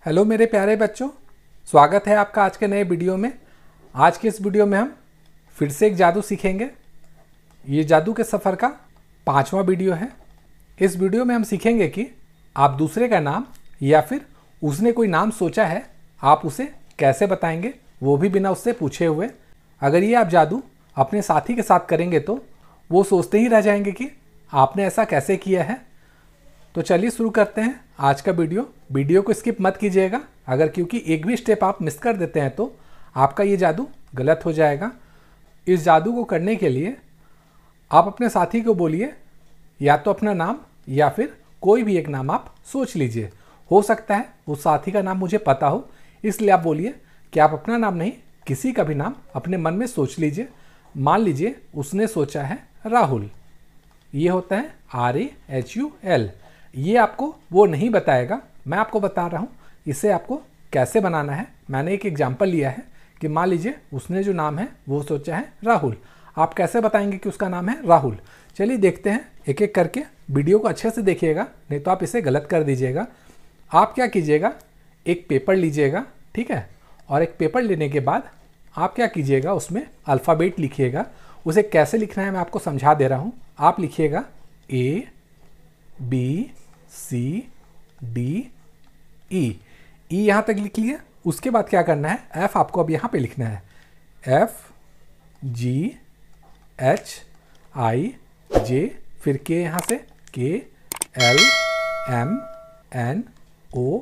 Hello मेरे प्यारे बच्चों, स्वागत है आपका आज के नए वीडियो में। आज के इस वीडियो में हम फिर से एक जादू सीखेंगे। ये जादू के सफ़र का 5वां वीडियो है। इस वीडियो में हम सीखेंगे कि आप दूसरे का नाम या फिर उसने कोई नाम सोचा है, आप उसे कैसे बताएंगे, वो भी बिना उससे पूछे हुए। अगर ये आप जादू अपने साथी के साथ करेंगे तो वो सोचते ही रह जाएंगे कि आपने ऐसा कैसे किया है। तो चलिए शुरू करते हैं आज का वीडियो को स्किप मत कीजिएगा, अगर क्योंकि एक भी स्टेप आप मिस कर देते हैं तो आपका ये जादू गलत हो जाएगा। इस जादू को करने के लिए आप अपने साथी को बोलिए, या तो अपना नाम या फिर कोई भी एक नाम आप सोच लीजिए। हो सकता है उस साथी का नाम मुझे पता हो, इसलिए आप बोलिए कि आप अपना नाम नहीं, किसी का भी नाम अपने मन में सोच लीजिए। मान लीजिए उसने सोचा है राहुल। ये होता है RAHUL। ये आपको वो नहीं बताएगा, मैं आपको बता रहा हूँ इसे आपको कैसे बनाना है। मैंने एक एग्जाम्पल लिया है कि मान लीजिए उसने जो नाम है वो सोचा है राहुल। आप कैसे बताएंगे कि उसका नाम है राहुल? चलिए देखते हैं एक एक करके। वीडियो को अच्छे से देखिएगा, नहीं तो आप इसे गलत कर दीजिएगा। आप क्या कीजिएगा, एक पेपर लीजिएगा, ठीक है, और एक पेपर लेने के बाद आप क्या कीजिएगा, उसमें अल्फ़ाबेट लिखिएगा। उसे कैसे लिखना है मैं आपको समझा दे रहा हूँ। आप लिखिएगा ABCDE। यहाँ तक लिख लिए। उसके बाद क्या करना है, F आपको अब यहाँ पे लिखना है। FGHIJ, फिर K यहाँ से KLMNO,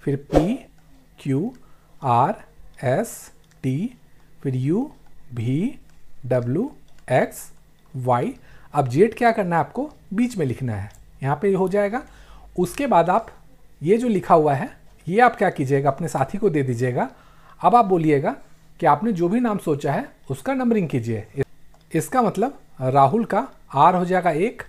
फिर PQRST, फिर UVWXY। अब जेड क्या करना है, आपको बीच में लिखना है, यहाँ पे हो जाएगा। उसके बाद आप ये जो लिखा हुआ है ये आप क्या कीजिएगा, अपने साथी को दे दीजिएगा। अब आप बोलिएगा कि आपने जो भी नाम सोचा है उसका नंबरिंग कीजिए। इसका मतलब राहुल का R हो जाएगा 1,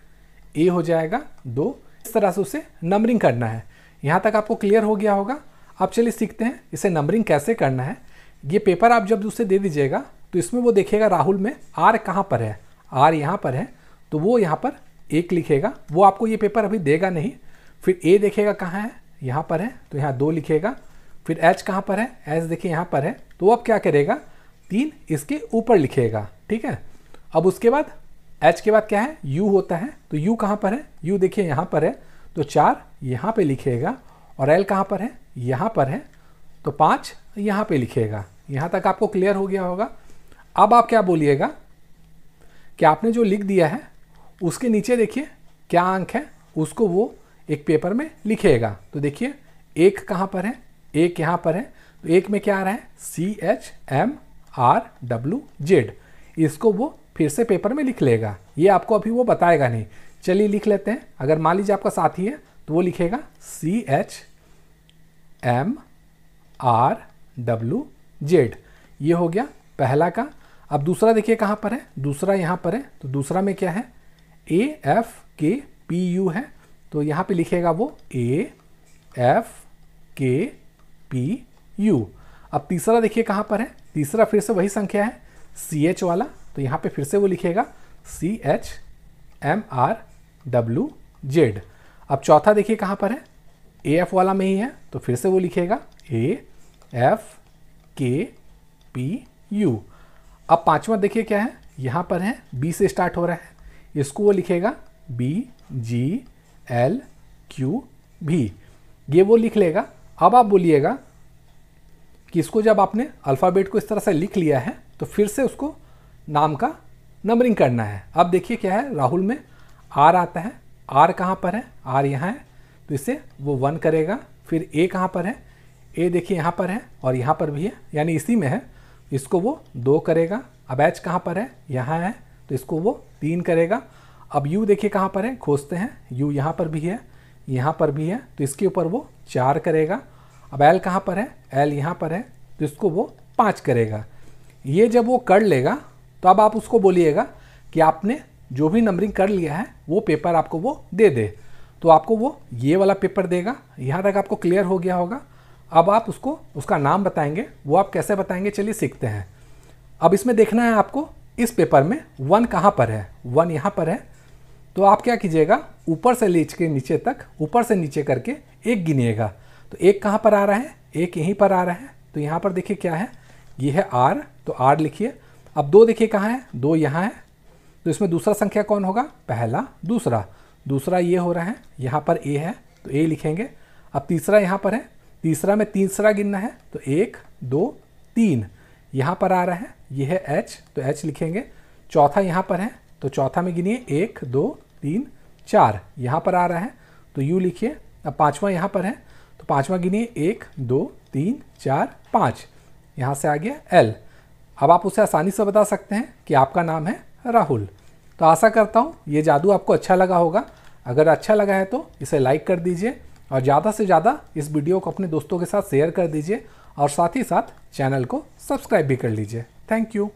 A हो जाएगा 2, इस तरह से उसे नंबरिंग करना है। यहाँ तक आपको क्लियर हो गया होगा। अब चलिए सीखते हैं इसे नंबरिंग कैसे करना है। ये पेपर आप जब उसे दे दीजिएगा तो इसमें वो देखेगा राहुल में R कहाँ पर है, R यहाँ पर है, तो वो यहाँ पर 1 लिखेगा। वो आपको ये पेपर अभी देगा नहीं। फिर A देखेगा कहाँ है, यहाँ पर है, तो यहाँ 2 लिखेगा। फिर H कहाँ पर है, H देखिए यहाँ पर है, तो वो अब क्या करेगा, 3 इसके ऊपर लिखेगा, ठीक है। अब उसके बाद H के बाद क्या है, U होता है, तो U कहाँ पर है, U देखिए यहाँ पर है, तो 4 यहाँ पे लिखेगा। और L कहाँ पर है, यहाँ पर है, तो 5 यहाँ पे लिखेगा। यहाँ तक आपको क्लियर हो गया होगा। अब आप क्या बोलिएगा कि आपने जो लिख दिया है उसके नीचे देखिए क्या अंक है, उसको वो एक पेपर में लिखेगा। तो देखिए 1 कहाँ पर है, 1 यहाँ पर है, तो 1 में क्या आ रहा है, CHMRWZ। इसको वो फिर से पेपर में लिख लेगा। ये आपको अभी वो बताएगा नहीं। चलिए लिख लेते हैं। अगर मान लीजिए आपका साथी है तो वो लिखेगा CHMRWZ। ये हो गया पहला का। अब दूसरा देखिए कहाँ पर है, दूसरा यहाँ पर है, तो दूसरा में क्या है, AFKPU है, तो यहाँ पे लिखेगा वो AFKPU। अब तीसरा देखिए कहाँ पर है, तीसरा फिर से वही संख्या है CH वाला, तो यहाँ पे फिर से वो लिखेगा CHMRWZ। अब चौथा देखिए कहाँ पर है, AF वाला में ही है, तो फिर से वो लिखेगा AFKPU। अब पांचवा देखिए क्या है, यहाँ पर है, B से स्टार्ट हो रहा है, इसको वो लिखेगा BGLQB। ये वो लिख लेगा। अब आप बोलिएगा कि इसको जब आपने अल्फ़ाबेट को इस तरह से लिख लिया है तो फिर से उसको नाम का नंबरिंग करना है। अब देखिए क्या है, राहुल में R आता है, R कहाँ पर है, R यहाँ है, तो इसे वो 1 करेगा। फिर A कहाँ पर है, A देखिए यहाँ पर है और यहाँ पर भी है, यानी इसी में है, इसको वो 2 करेगा। अब H कहाँ पर है, यहाँ है, तो इसको वो 3 करेगा। अब U देखिए कहाँ पर है, खोजते हैं, U यहाँ पर भी है, यहाँ पर भी है, तो इसके ऊपर वो 4 करेगा। अब L कहाँ पर है, L यहाँ पर है, तो इसको वो 5 करेगा। ये जब वो कर लेगा तो अब आप उसको बोलिएगा कि आपने जो भी नंबरिंग कर लिया है वो पेपर आपको वो दे दे, तो आपको वो ये वाला पेपर देगा। यहाँ तक आपको क्लियर हो गया होगा। अब आप उसको उसका नाम बताएंगे। वो आप कैसे बताएंगे, चलिए सीखते हैं। अब इसमें देखना है आपको इस पेपर में 1 कहाँ पर है, 1 यहाँ पर है, तो आप क्या कीजिएगा, ऊपर से लेके नीचे तक, ऊपर से नीचे करके 1 गिनिएगा। तो एक कहाँ पर आ रहा है, एक यहीं पर आ रहा है। तो यहाँ पर देखिए क्या है, ये है R, तो R लिखिए। अब 2 देखिए कहाँ है, 2 यहाँ है। तो इसमें दूसरा संख्या कौन होगा, पहला, दूसरा। दूसरा ये हो रहा है, यहाँ पर A है तो A लिखेंगे। अब तीसरा यहाँ पर है, तीसरा में तीसरा गिनना है तो 1 2 3 यहाँ पर आ रहा है, ये है H तो H लिखेंगे। चौथा यहाँ पर है तो चौथा में गिनिए 1 2 3 4 यहाँ पर आ रहा है तो U लिखिए। अब पाँचवा यहाँ पर है तो पाँचवा गिनिए 1 2 3 4 5 यहाँ से आ गया L। अब आप उसे आसानी से बता सकते हैं कि आपका नाम है राहुल। तो आशा करता हूँ ये जादू आपको अच्छा लगा होगा। अगर अच्छा लगा है तो इसे लाइक कर दीजिए और ज़्यादा से ज़्यादा इस वीडियो को अपने दोस्तों के साथ शेयर कर दीजिए और साथ ही साथ चैनल को सब्सक्राइब भी कर लीजिए। Thank you.